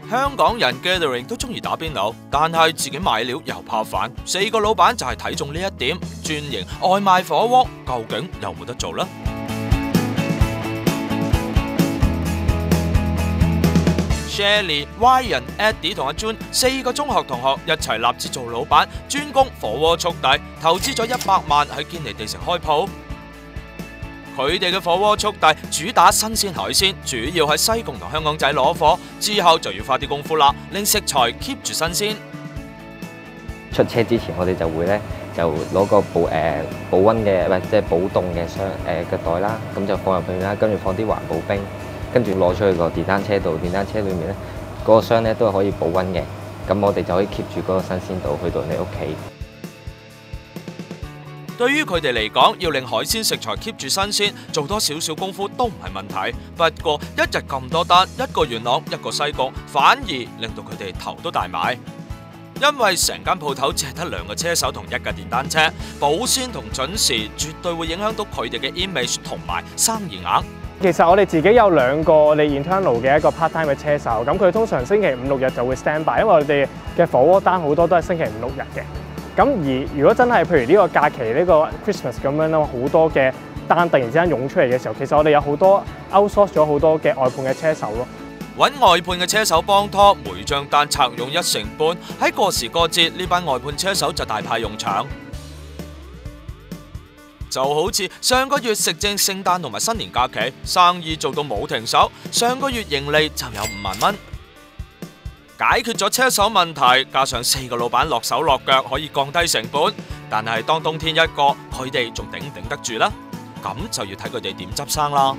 香港人 gathering 都中意打邊爐，但係自己買料又怕煩。4個老闆就係睇中呢一點，專營外賣火鍋，究竟有冇得做呢？Shelly、Ryan、Eddie 同阿 June 4個中學同學一齊立志做老闆，專攻火鍋速遞，投資咗100萬喺堅尼地城開鋪。佢哋嘅火鍋速遞主打新鮮海鮮，主要喺西貢同香港仔攞貨，之後就要花啲功夫啦，令食材 keep 住新鮮。出車之前，我哋就會咧就攞個保溫嘅，即係保凍嘅箱嘅袋啦，咁就放入去啦，跟住放啲環保冰，跟住攞出去個電單車度，電單車裏面咧嗰個箱咧都係可以保溫嘅，咁我哋就可以 keep 住嗰個新鮮度去到你屋企。對於佢哋嚟講，要令海鮮食材 keep 住新鮮，做多少少功夫都唔係問題。不過一日咁多單，一個元朗一個西貢，反而令到佢哋頭都大埋。因為成間鋪頭只係得2個車手同1架電單車，保鮮同準時絕對會影響到佢哋嘅 image 同埋生意額。其實我哋自己有2個我哋 internal 嘅一個 part time 嘅車手，咁佢通常星期5、6日就會 stand by，因為我哋嘅火鍋單好多都係星期5、6日嘅。咁而如果真係譬如呢個假期呢個 Christmas 咁樣啦，好多嘅單突然之間湧出嚟嘅時候，其實我哋有好多 outsource 咗好多嘅外判嘅車手咯。揾外判嘅車手幫拖，每張單拆用1成半。喺過時過節，呢班外判車手就大派用場。就好似上個月食正聖誕同埋新年假期，生意做到冇停手，上個月盈利就有5萬蚊。解決咗車手問題，加上4個老闆落手落腳，可以降低成本。但係當冬天一個，佢哋仲頂唔頂得住呢？咁就要睇佢哋點執生啦。